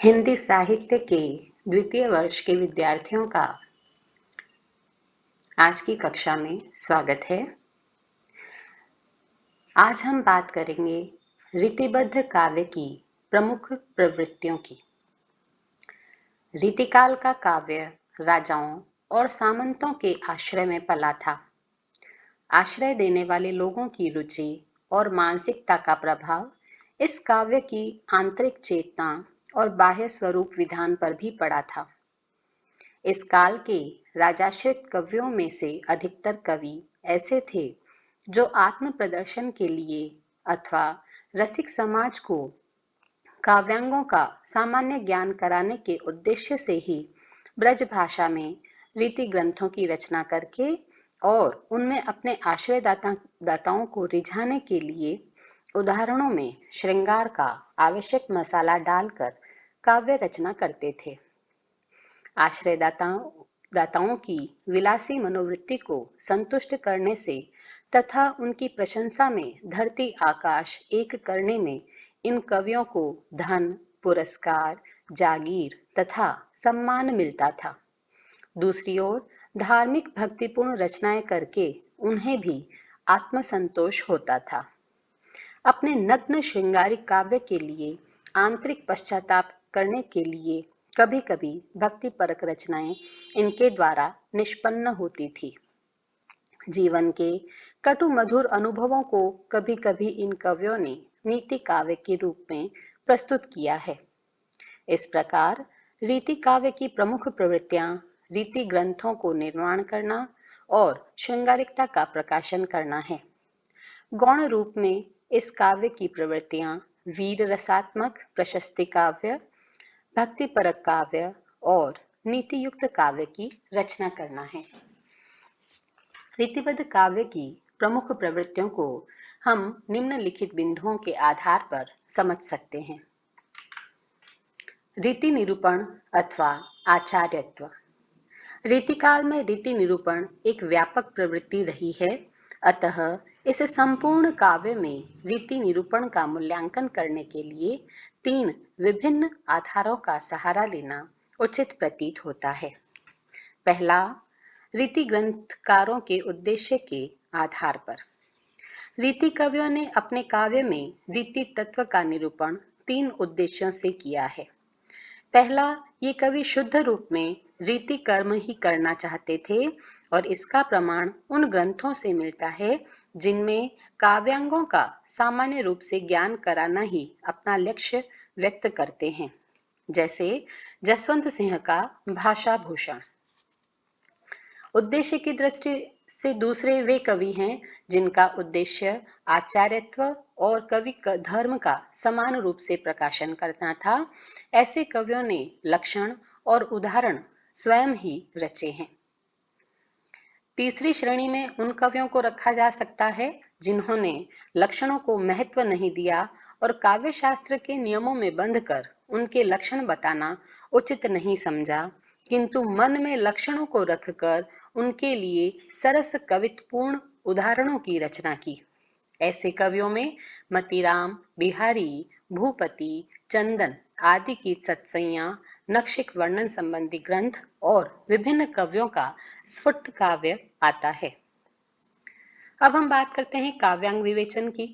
हिंदी साहित्य के द्वितीय वर्ष के विद्यार्थियों का आज की कक्षा में स्वागत है। आज हम बात करेंगे रीतिबद्ध काव्य की प्रमुख प्रवृत्तियों की। रीतिकाल का काव्य राजाओं और सामंतों के आश्रय में पला था। आश्रय देने वाले लोगों की रुचि और मानसिकता का प्रभाव इस काव्य की आंतरिक चेतना और बाह्य स्वरूप विधान पर भी पड़ा था। इस काल के राजाश्रित कवियों में से अधिकतर कवि ऐसे थे जो आत्म प्रदर्शन के लिए अथवा रसिक समाज को काव्यांगों का सामान्य ज्ञान कराने के उद्देश्य से ही ब्रज भाषा में रीति ग्रंथों की रचना करके और उनमें अपने दाताओं को रिझाने के लिए उदाहरणों में श्रृंगार का आवश्यक मसाला डालकर काव्य रचना करते थे। दाताओं की विलासी मनोवृत्ति को संतुष्ट करने से तथा उनकी प्रशंसा में धरती आकाश एक करने में इन कवियों को धन, पुरस्कार, जागीर तथा सम्मान मिलता था। दूसरी ओर धार्मिक भक्तिपूर्ण रचनाएं करके उन्हें भी आत्मसंतोष होता था। अपने नग्न श्रृंगारिक काव्य के लिए आंतरिक पश्चाताप करने के लिए कभी कभी भक्ति परक रचनाएं इनके द्वारा निष्पन्न होती थी। जीवन के कटु मधुर अनुभवों को कभी कभी इन कवियों ने नीति काव्य के रूप में प्रस्तुत किया है। इस प्रकार रीति काव्य की प्रमुख प्रवृत्तियां रीति ग्रंथों को निर्माण करना और श्रृंगारिकता का प्रकाशन करना है। गौण रूप में इस काव्य की प्रवृत्तियां वीर रसात्मक प्रशस्ति काव्य, भक्तिपरक काव्य और नीति युक्त काव्य की रचना करना है। रीतिबद्ध काव्य की प्रमुख प्रवृत्तियों को हम निम्नलिखित बिंदुओं के आधार पर समझ सकते हैं। रीति निरूपण अथवा आचार्यत्व। रीतिकाल में रीति निरूपण एक व्यापक प्रवृत्ति रही है, अतः इस संपूर्ण काव्य में रीति निरूपण का मूल्यांकन करने के लिए 3 विभिन्न आधारों का सहारा लेना उचित प्रतीत होता है। पहला, रीति ग्रंथकारों के उद्देश्य के आधार पर। रीति कवियों ने अपने काव्य में रीति तत्व का निरूपण 3 उद्देश्यों से किया है। पहला, ये कवि शुद्ध रूप में रीति कर्म ही करना चाहते थे और इसका प्रमाण उन ग्रंथों से मिलता है जिनमें काव्यांगों का सामान्य रूप से ज्ञान कराना ही अपना लक्ष्य व्यक्त करते हैं, जैसे जसवंत सिंह का भाषा भूषण। उद्देश्य की दृष्टि से दूसरे वे कवि हैं जिनका उद्देश्य आचार्यत्व और कवि धर्म का समान रूप से प्रकाशन करना था। ऐसे कवियों ने लक्षण और उदाहरण स्वयं ही रचे हैं। तीसरी श्रेणी में उन कवियों को रखा जा सकता है जिन्होंने लक्षणों को महत्व नहीं दिया और काव्य शास्त्र के नियमों में बंधकर उनके लक्षण बताना उचित नहीं समझा, किंतु मन में लक्षणों को रखकर उनके लिए सरस कवित्वपूर्ण उदाहरणों की रचना की। ऐसे कवियों में मतीराम, बिहारी, भूपति, चंदन आदि की सत्सैया, नक्षिक वर्णन संबंधी ग्रंथ और विभिन्न कवियों का स्फुट काव्य आता है। अब हम बात करते हैं काव्यांग विवेचन की।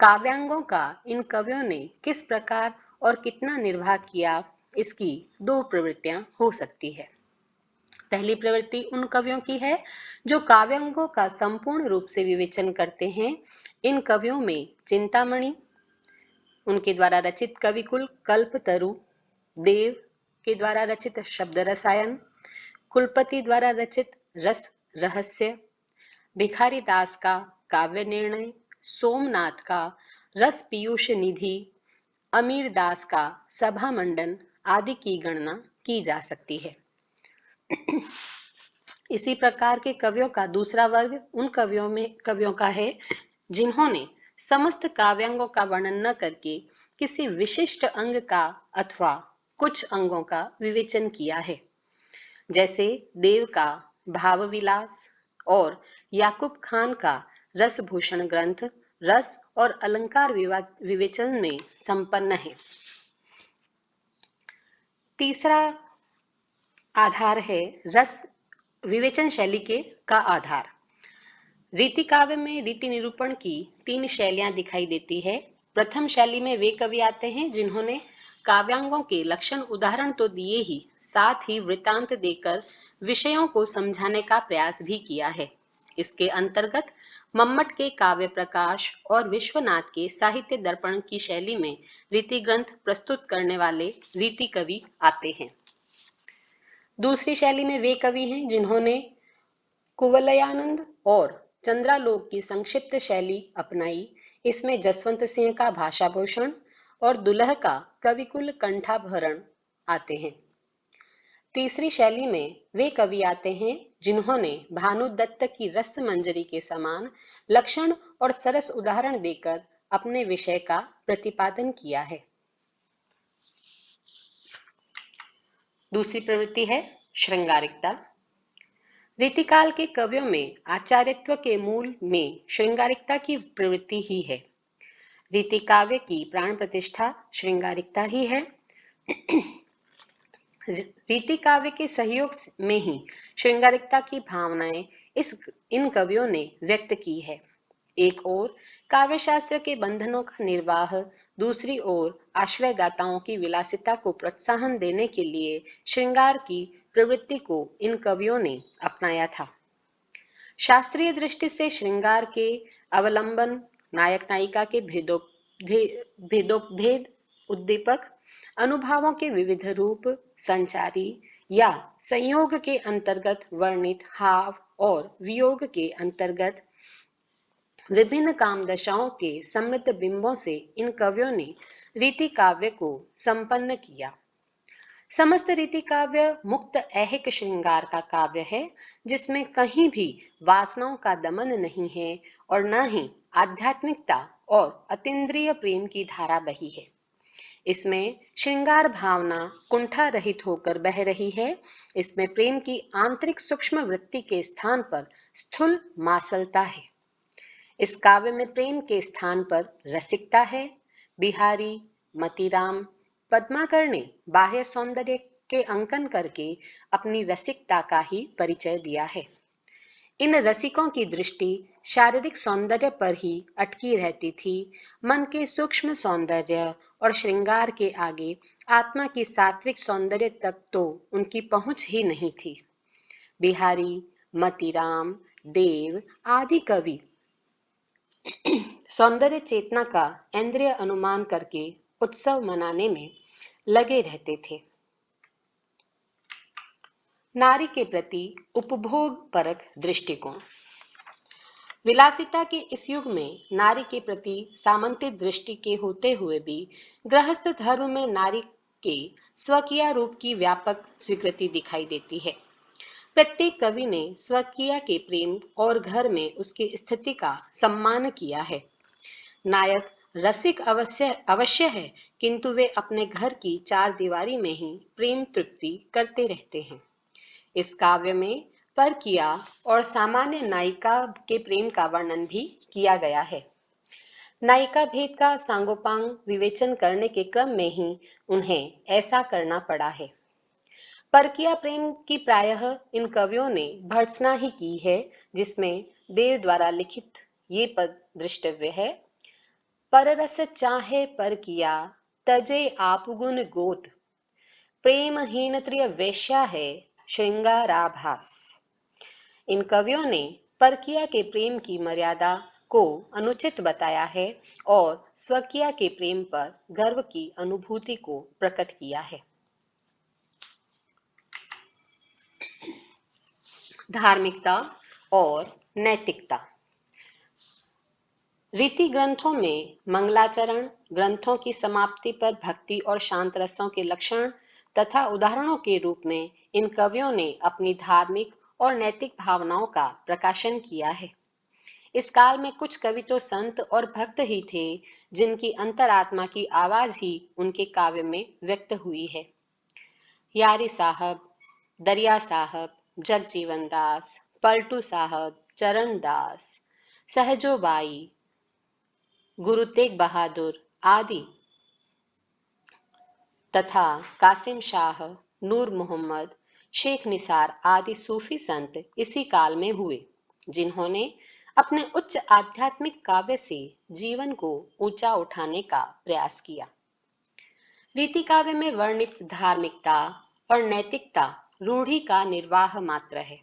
काव्यांगों का इन कवियों ने किस प्रकार और कितना निर्वाह किया, इसकी 2 प्रवृत्तियां हो सकती है। पहली प्रवृत्ति उन कवियों की है जो काव्यांगों का संपूर्ण रूप से विवेचन करते हैं। इन कवियों में चिंतामणि, उनके द्वारा रचित कविकुल कल्पतरु, देव के द्वारा रचित शब्द रसायन, कुलपति द्वारा रचित रस रहस्य, भिखारी दास का काव्य निर्णय, सोमनाथ का रस पीयूष निधि, अमीर दास का सभा मंडन आदि की गणना की जा सकती है। इसी प्रकार के कवियों का दूसरा वर्ग उन कवियों का है जिन्होंने समस्त काव्यांगों का वर्णन न करके किसी विशिष्ट अंग का अथवा कुछ अंगों का विवेचन किया है, जैसे देव का भाव विलास और याकूब खान का रसभूषण ग्रंथ रस और अलंकार विवेचन में संपन्न है। तीसरा आधार है रस विवेचन शैली का आधार। रीति काव्य में रीति निरूपण की 3 शैलियां दिखाई देती है। प्रथम शैली में वे कवि आते हैं जिन्होंने काव्यांगों के लक्षण उदाहरण तो दिए ही, साथ ही वृत्तांत देकर विषयों को समझाने का प्रयास भी किया है। इसके अंतर्गत मम्मट के काव्य प्रकाश और विश्वनाथ के साहित्य दर्पण की शैली में रीति ग्रंथ प्रस्तुत करने वाले रीति कवि आते हैं। दूसरी शैली में वे कवि हैं जिन्होंने कुवलयानंद और चंद्रालोक की संक्षिप्त शैली अपनाई। इसमें जसवंत सिंह का भाषाभूषण और दुलह का कविकुल कंठाभरण आते हैं। तीसरी शैली में वे कवि आते हैं जिन्होंने भानुदत्त की रस मंजरी के समान लक्षण और सरस उदाहरण देकर अपने विषय का प्रतिपादन किया है। दूसरी प्रवृत्ति है श्रृंगारिकता। रीतिकाल के कवियों में आचार्यत्व के मूल में श्रृंगारिकता की प्रवृत्ति ही है। रीति काव्य की प्राण प्रतिष्ठा श्रृंगारिकता ही है। रीति काव्य के सहयोग में ही श्रृंगारिकता की भावनाएं इन कवियों ने व्यक्त की है। एक ओर काव्य शास्त्र के बंधनों का निर्वाह, दूसरी ओर आश्रयदाताओं की विलासिता को प्रोत्साहन देने के लिए श्रृंगार की प्रवृत्ति को इन कवियों ने अपनाया था। शास्त्रीय दृष्टि से श्रृंगार के अवलंबन नायक नायिका के भेदोपभेद, उद्दीपक, अनुभवों के विविध रूप, संचारी या संयोग के अंतर्गत वर्णित हाव और वियोग के अंतर्गत विभिन्न काम दशाओं के समृद्ध बिंबों से इन कवियों ने रीति काव्य को संपन्न किया। समस्त रीति काव्य मुक्त ऐहिक श्रृंगार का काव्य है, जिसमें कहीं भी वासनाओं का दमन नहीं है और न ही आध्यात्मिकता और अतीन्द्रिय प्रेम की धारा बही है। इसमें श्रृंगार भावना कुंठा रहित होकर बह रही है। इसमें प्रेम की आंतरिक सूक्ष्म वृत्ति के स्थान पर स्थूल मासलता है। इस काव्य में प्रेम के स्थान पर रसिकता है। बिहारी, मतीराम, पद्माकर ने बाह्य सौंदर्य के अंकन करके अपनी रसिकता का ही परिचय दिया है। इन रसिकों की दृष्टि शारीरिक सौंदर्य पर ही अटकी रहती थी। मन के सूक्ष्म सौंदर्य और श्रृंगार के आगे आत्मा की सात्विक सौंदर्य तक तो उनकी पहुंच ही नहीं थी। बिहारी, मतीराम, देव आदि कवि सौंदर्य चेतना का इंद्रिय अनुमान करके उत्सव मनाने में लगे रहते थे। नारी के प्रति उपभोग परक दृष्टिकोण। विलासिता के इस युग में नारी के प्रति सामंतिक दृष्टि के होते हुए भी गृहस्थ धर्म में नारी के स्वकीय रूप की व्यापक स्वीकृति दिखाई देती है। प्रत्येक कवि ने स्वकीय के प्रेम और घर में उसकी स्थिति का सम्मान किया है। नायक रसिक अवश्य है, किंतु वे अपने घर की चार दीवारी में ही प्रेम तृप्ति करते रहते हैं। इस काव्य में परकिया और सामान्य नायिका के प्रेम का वर्णन भी किया गया है। नायिका भेद का सांगोपांग विवेचन करने के क्रम में ही उन्हें ऐसा करना पड़ा है। परकिया प्रेम की प्रायः इन कवियों ने भर्त्सना ही की है, जिसमें देव द्वारा लिखित ये पद दृष्टव्य है। पररस चाहे परकिया तजे आपगुण गोत, प्रेमहीन त्रिय वेश्या है श्रृंगाराभास। इन कवियों ने परकिया के प्रेम की मर्यादा को अनुचित बताया है और स्वकीय के प्रेम पर गर्व की अनुभूति को प्रकट किया है। धार्मिकता और नैतिकता। रीति ग्रंथों में मंगलाचरण, ग्रंथों की समाप्ति पर भक्ति और शांत रसों के लक्षण तथा उदाहरणों के रूप में इन कवियों ने अपनी धार्मिक और नैतिक भावनाओं का प्रकाशन किया है। इस काल में कुछ कवि तो संत और भक्त ही थे, जिनकी अंतरात्मा की आवाज ही उनके काव्य में व्यक्त हुई है। यारी साहब, दरिया साहब, जगजीवन दास, पलटू साहब, चरण दास, सहजोबाई, गुरु तेग बहादुर आदि तथा कासिम शाह, नूर मोहम्मद, शेख निसार आदि सूफी संत इसी काल में हुए, जिन्होंने अपने उच्च आध्यात्मिक काव्य से जीवन को ऊंचा उठाने का प्रयास किया। रीति काव्य में वर्णित धार्मिकता और नैतिकता रूढ़ि का निर्वाह मात्र है।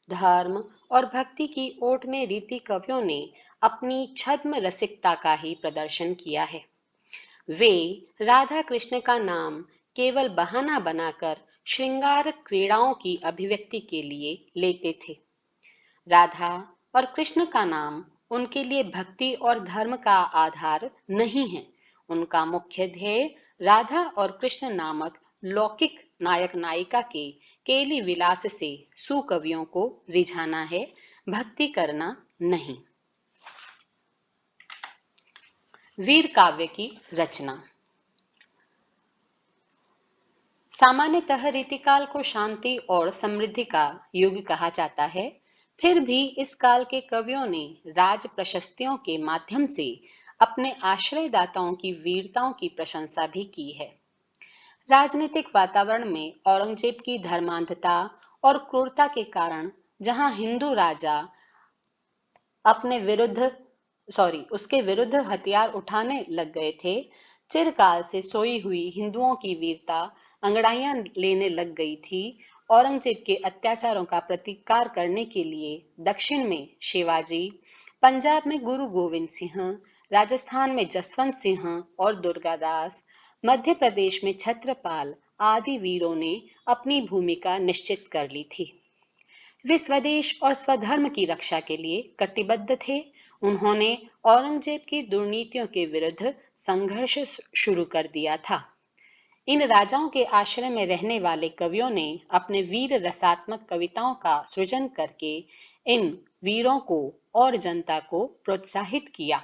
धर्म और भक्ति की ओट में रीति कवियों ने अपनी छद्म रसिकता का ही प्रदर्शन किया है। वे राधा कृष्ण का नाम केवल बहाना बनाकर श्रृंगार क्रीड़ाओं की अभिव्यक्ति के लिए लेते थे। राधा और कृष्ण का नाम उनके लिए भक्ति और धर्म का आधार नहीं है। उनका मुख्य ध्येय राधा और कृष्ण नामक लौकिक नायक नायिका के केली विलास से सुकवियों को रिझाना है, भक्ति करना नहीं। वीर काव्य की रचना। सामान्यतः रीतिकाल को शांति और समृद्धि का युग कहा जाता है। फिर भी इस काल के कवियों ने राज प्रशस्तियों के माध्यम से अपने आश्रयदाताओं की वीरताओं की प्रशंसा भी की है। राजनीतिक वातावरण में औरंगजेब की धर्मांधता और क्रूरता के कारण जहां हिंदू राजा उसके विरुद्ध हथियार उठाने लग गए थे, चिरकाल से सोई हुई हिंदुओं की वीरता अंगड़ाइयां लेने लग गई थी। औरंगजेब के अत्याचारों का प्रतिकार करने के लिए दक्षिण में शिवाजी, पंजाब में गुरु गोविंद सिंह, राजस्थान में जसवंत सिंह और दुर्गादास, मध्य प्रदेश में छत्रपाल आदि वीरों ने अपनी भूमिका निश्चित कर ली थी। वे स्वदेश और स्वधर्म की रक्षा के लिए कटिबद्ध थे। उन्होंने औरंगजेब की दुर्नीतियों के विरुद्ध संघर्ष शुरू कर दिया था। इन राजाओं के आश्रय में रहने वाले कवियों ने अपने वीर रसात्मक कविताओं का सृजन करके इन वीरों को और जनता को प्रोत्साहित किया।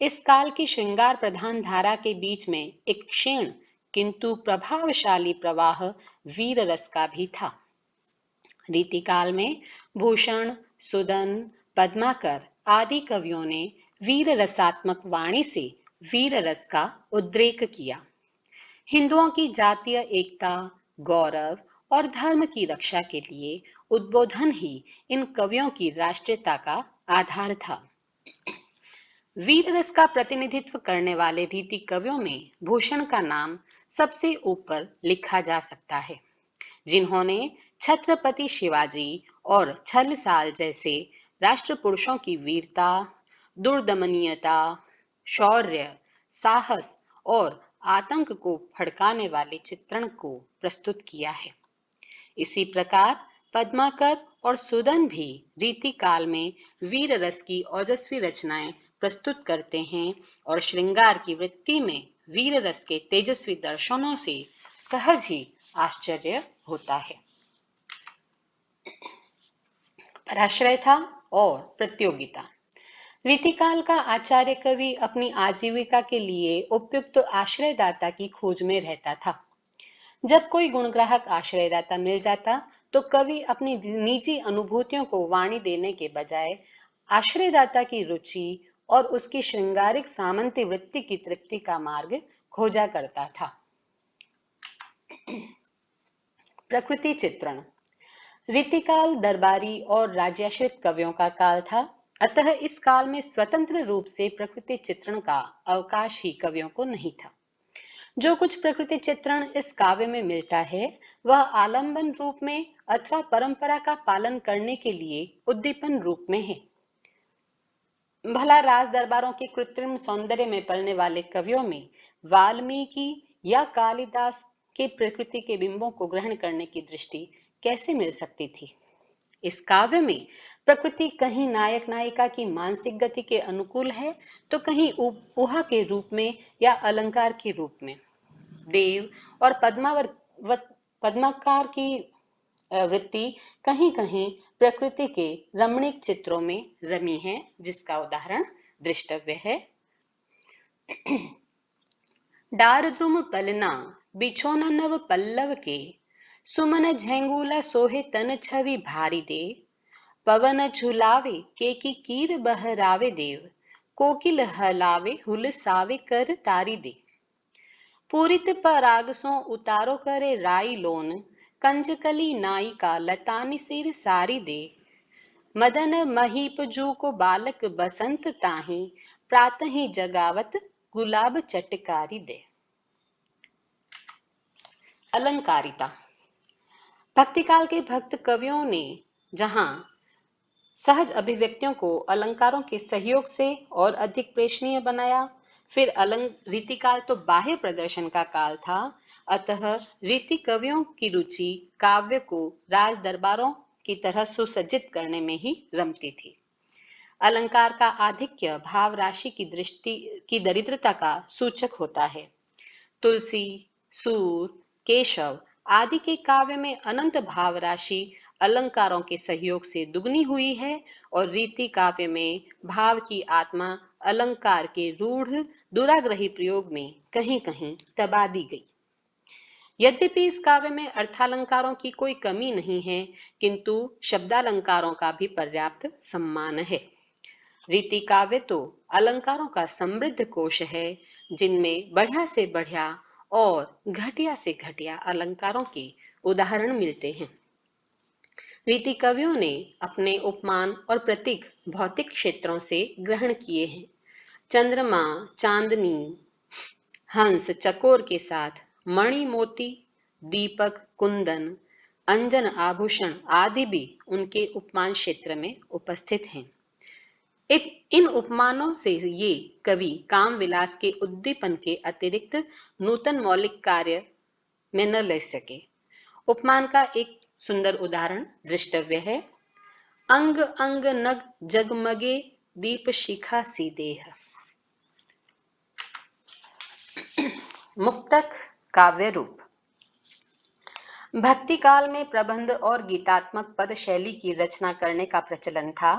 इस काल की श्रृंगार प्रधान धारा के बीच में एक क्षीण किंतु प्रभावशाली प्रवाह वीर रस का भी था। रीतिकाल में भूषण, सुदन, पद्माकर आदि कवियों ने वीर रसात्मक वाणी से वीर रस का उद्रेक किया। हिंदुओं की जातीय एकता, गौरव और धर्म की रक्षा के लिए उद्बोधन ही इन कवियों की राष्ट्रीयता का आधार था। वीर रस का प्रतिनिधित्व करने वाले रीति कवियों में भूषण का नाम सबसे ऊपर लिखा जा सकता है, जिन्होंने छत्रपति शिवाजी और छलसाल जैसे राष्ट्र पुरुषों की वीरता, दुर्दमनीयता, शौर्य, साहस और आतंक को भड़काने वाले चित्रण को प्रस्तुत किया है। इसी प्रकार पद्माकर और सुदन भी रीति काल में वीर रस की ओजस्वी रचनाएं प्रस्तुत करते हैं और श्रृंगार की वृत्ति में वीर रस के तेजस्वी दर्शनों से सहज ही आश्चर्य होता है। पराश्रयता और प्रतियोगिता। रीतिकाल का आचार्य कवि अपनी आजीविका के लिए उपयुक्त आश्रयदाता की खोज में रहता था। जब कोई गुणग्राहक आश्रयदाता मिल जाता तो कवि अपनी निजी अनुभूतियों को वाणी देने के बजाय आश्रयदाता की रुचि और उसकी श्रृंगारिक सामंती वृत्ति की तृप्ति का मार्ग खोजा करता था। प्रकृति चित्रण। रीतिकाल दरबारी और राज्याश्रित कवियों का काल था, अतः इस काल में स्वतंत्र रूप से प्रकृति चित्रण का अवकाश ही कवियों को नहीं था। जो कुछ प्रकृति चित्रण इस काव्य में मिलता है वह आलंबन रूप में अथवा परंपरा का पालन करने के लिए उद्दीपन रूप में है। भला राज दरबारों के कृत्रिम सौंदर्य में पलने वाले कवियों में वाल्मीकि या कालिदास के प्रकृति के बिंबों को ग्रहण करने की दृष्टि कैसे मिल सकती थी। इस काव्य में प्रकृति कहीं नायक नायिका की मानसिक गति के अनुकूल है तो कहीं ऊहा के रूप में या अलंकार के रूप में। देव और पद्माकार की वृत्ति कहीं कहीं प्रकृति के रमणीक चित्रों में रमी है, जिसका उदाहरण दृष्टव्य है। डारद्रुम पलना बिछोना नव पल्लव के, सुमन झेंगुला सोहे तन छवि भारी दे, पवन झुलावे के की कीर बहरावे देव, कोकिल हलावे हुल सावे कर तारी दे। पूरित परागसों उतारो करे राई लोन, कंजकली नायिका लतानी सिर सारी दे। मदन महीप जू को बालक बसंत ताही, प्रात ही जगावत गुलाब चटकारी दे। अलंकारिता। भक्तिकाल के भक्त कवियों ने जहां सहज अभिव्यक्तियों को अलंकारों के सहयोग से और अधिक प्रेषणीय बनाया, फिर रीतिकाल तो बाह्य प्रदर्शन का काल था, अतः रीति कवियों की रुचि काव्य को राज दरबारों की तरह सुसज्जित करने में ही रमती थी। अलंकार का आधिक्य भाव राशि की दृष्टि की दरिद्रता का सूचक होता है। तुलसी, सूर, केशव आदि के काव्य में अनंत भाव राशि अलंकारों के सहयोग से दुगनी हुई है और रीति काव्य में भाव की आत्मा अलंकार के रूढ़ दुराग्रही प्रयोग में कहीं कहीं दबा दी गई। यद्यपि इस काव्य में अर्थालंकारों की कोई कमी नहीं है, किंतु शब्दालंकारों का भी पर्याप्त सम्मान है। रीति काव्य तो अलंकारों का समृद्ध कोश है, जिनमें बढ़िया से बढ़िया और घटिया से घटिया अलंकारों के उदाहरण मिलते हैं। रीति कवियों ने अपने उपमान और प्रतीक भौतिक क्षेत्रों से ग्रहण किए हैं। चंद्रमा, चांदनी, हंस, चकोर के साथ मणि, मोती, दीपक, कुंदन, अंजन, आभूषण आदि भी उनके उपमान क्षेत्र में उपस्थित हैं। इन उपमानों से ये कवि काम विलास के उद्दीपन के अतिरिक्त नूतन मौलिक कार्य में न ले सके। उपमान का एक सुंदर उदाहरण दृष्टव्य है। अंग अंग नग जगमगे, दीप शिखा सी देह। मुक्तक काव्य रूप। भक्ति काल में प्रबंध और गीतात्मक पद शैली की रचना करने का प्रचलन था।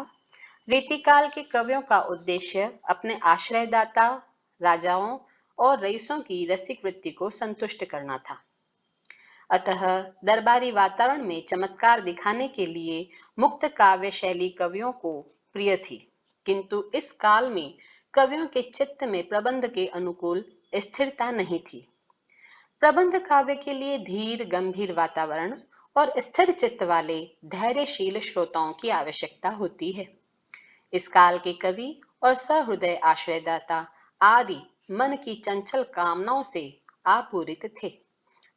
रीतिकाल के कवियों का उद्देश्य अपने आश्रयदाता, राजाओं और रईसों की रसिक वृत्ति को संतुष्ट करना था। अतः दरबारी वातावरण में चमत्कार दिखाने के लिए मुक्त काव्य शैली कवियों को प्रिय थी, किंतु इस काल में कवियों के चित्त में प्रबंध के अनुकूल स्थिरता नहीं थी। प्रबंध काव्य के लिए धीर गंभीर वातावरण और स्थिर चित्त वाले धैर्यशील श्रोताओं की आवश्यकता होती है। इस काल के कवि और सहृदय आश्रयदाता आदि मन की चंचल कामनाओं से आपूरित थे,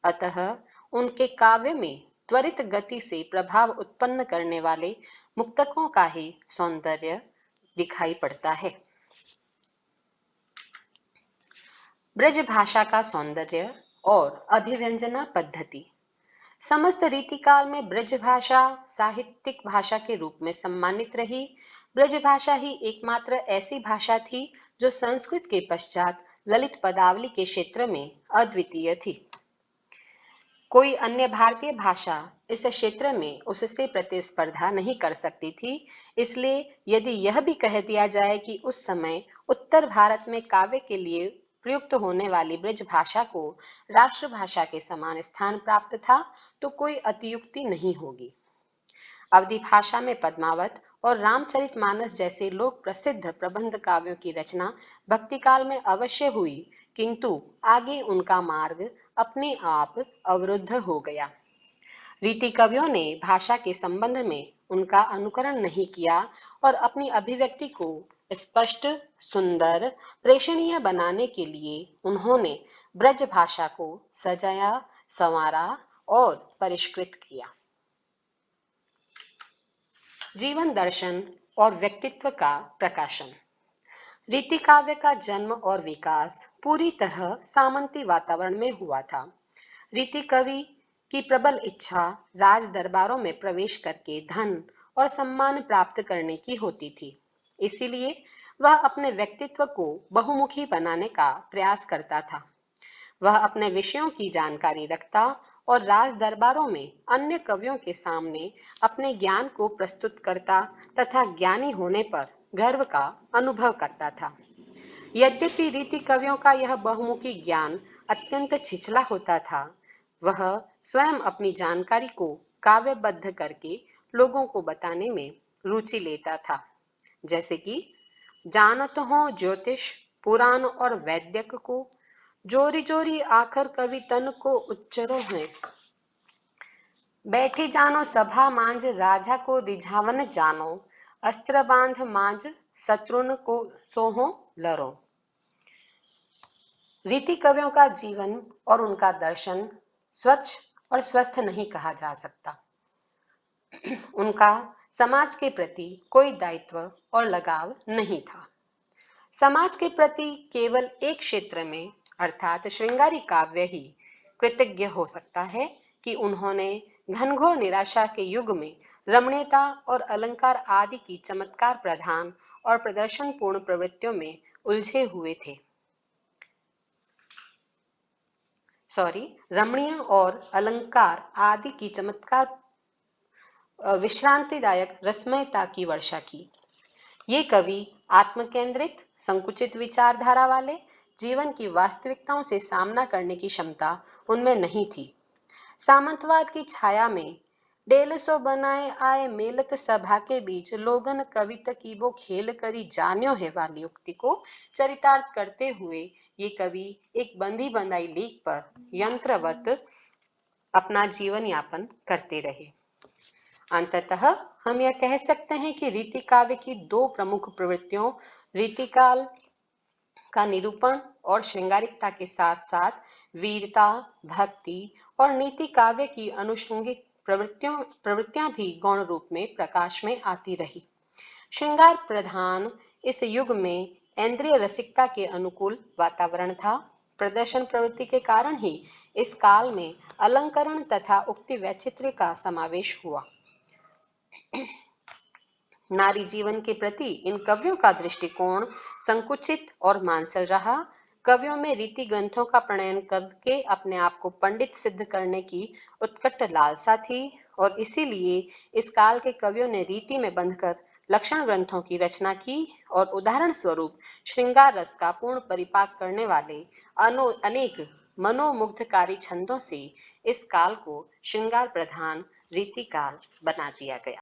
अतः उनके काव्य में त्वरित गति से प्रभाव उत्पन्न करने वाले मुक्तकों का ही सौंदर्य दिखाई पड़ता है। ब्रज भाषा का सौंदर्य और अभिव्यंजना पद्धति। समस्त रीतिकाल में ब्रज भाषा साहित्यिक भाषा के रूप में सम्मानित रही। ब्रज भाषा ही एकमात्र ऐसी भाषा थी जो संस्कृत के पश्चात ललित पदावली के क्षेत्र में अद्वितीय थी। कोई अन्य भारतीय भाषा इस क्षेत्र में उससे प्रतिस्पर्धा नहीं कर सकती थी। इसलिए यदि यह भी कह दिया जाए कि उस समय उत्तर भारत में काव्य के लिए प्रयुक्त होने वाली ब्रज भाषा को राष्ट्रभाषा के समान स्थान प्राप्त था, तो कोई अतियुक्ति नहीं होगी। अवधी भाषा में पद्मावत और रामचरितमानस जैसे लोक प्रसिद्ध प्रबंध काव्यों की रचना भक्ति काल में अवश्य हुई, किंतु आगे उनका मार्ग अपने आप अवरुद्ध हो गया। रीति कवियों ने भाषा के संबंध में उनका अनुकरण नहीं किया और अपनी अभिव्यक्ति को स्पष्ट, सुंदर, प्रेषणीय बनाने के लिए उन्होंने ब्रज भाषा को सजाया, संवारा और परिष्कृत किया। जीवन दर्शन और व्यक्तित्व का प्रकाशन। रीति काव्य का जन्म और विकास पूरी तरह सामंती वातावरण में हुआ था। रीति कवि की प्रबल इच्छा राज दरबारों में प्रवेश करके धन और सम्मान प्राप्त करने की होती थी। इसीलिए वह अपने व्यक्तित्व को बहुमुखी बनाने का प्रयास करता था। वह अपने विषयों की जानकारी रखता और राज दरबारों में अन्य कवियों के सामने अपने ज्ञान को प्रस्तुत करता तथा ज्ञानी होने पर गर्व का अनुभव करता था। यद्यपि रीति कवियों का यह बहुमुखी ज्ञान अत्यंत छिछला होता था, वह स्वयं अपनी जानकारी को काव्यबद्ध करके लोगों को बताने में रुचि लेता था। जैसे कि जानत हो ज्योतिष, पुराण और वैद्यक को, जोरी जोरी आखर कवि तन को उच्चरो है। बैठी जानो सभा मांझ राजा को रिझावन जानो, अस्त्र बांध मांझ शत्रुन को सोहो लरो। रीति कवियों का जीवन और उनका दर्शन स्वच्छ और स्वस्थ नहीं कहा जा सकता। उनका समाज के प्रति कोई दायित्व और लगाव नहीं था। समाज के प्रति केवल एक क्षेत्र में अर्थात श्रृंगारी काव्य ही कृतज्ञ हो सकता है कि उन्होंने घनघोर निराशा के युग में रमणीयता और अलंकार आदि की चमत्कार प्रधान और प्रदर्शन पूर्ण प्रवृत्तियों में उलझे हुए थे। रमणीय और अलंकार आदि की चमत्कार विश्रांतिदायक रसमयता की वर्षा की। ये कवि आत्मकेंद्रित संकुचित विचारधारा वाले जीवन की वास्तविकताओं से सामना करने की क्षमता उनमें नहीं थी। सामंतवाद की छाया में डेल सो बनाए आए मेलत सभा के बीच लोगन कविता की वो खेल करी जान्यो है वाली उक्ति को चरितार्थ करते हुए ये कवि एक बंधी बंधाई लीक पर यंत्रवत अपना जीवन यापन करते रहे। अंततः हम यह कह सकते हैं कि रीति काव्य की दो प्रमुख प्रवृत्तियों रीतिकाल का निरूपण और श्रृंगारिकता के साथ साथ वीरता, भक्ति और नीति काव्य की अनुषंगिक प्रवृत्तियां भी गौण रूप में प्रकाश में आती रही। श्रृंगार प्रधान इस युग में इंद्रिय रसिकता के अनुकूल वातावरण था। प्रदर्शन प्रवृत्ति के कारण ही इस काल में अलंकरण तथा उक्ति वैचित्र्य का समावेश हुआ। नारी जीवन के प्रति इन कवियों का दृष्टिकोण संकुचित और मांसल रहा। कवियों में रीति ग्रंथों का प्रणयन करके अपने आप को पंडित सिद्ध करने की उत्कट लालसा थी और इसीलिए इस काल के कवियों ने रीति में बंधकर लक्षण ग्रंथों की रचना की और उदाहरण स्वरूप श्रृंगार रस का पूर्ण परिपाक करने वाले अनेक मनोमुग्धकारी छंदों से इस काल को श्रृंगार प्रधान रीति काल बना दिया गया।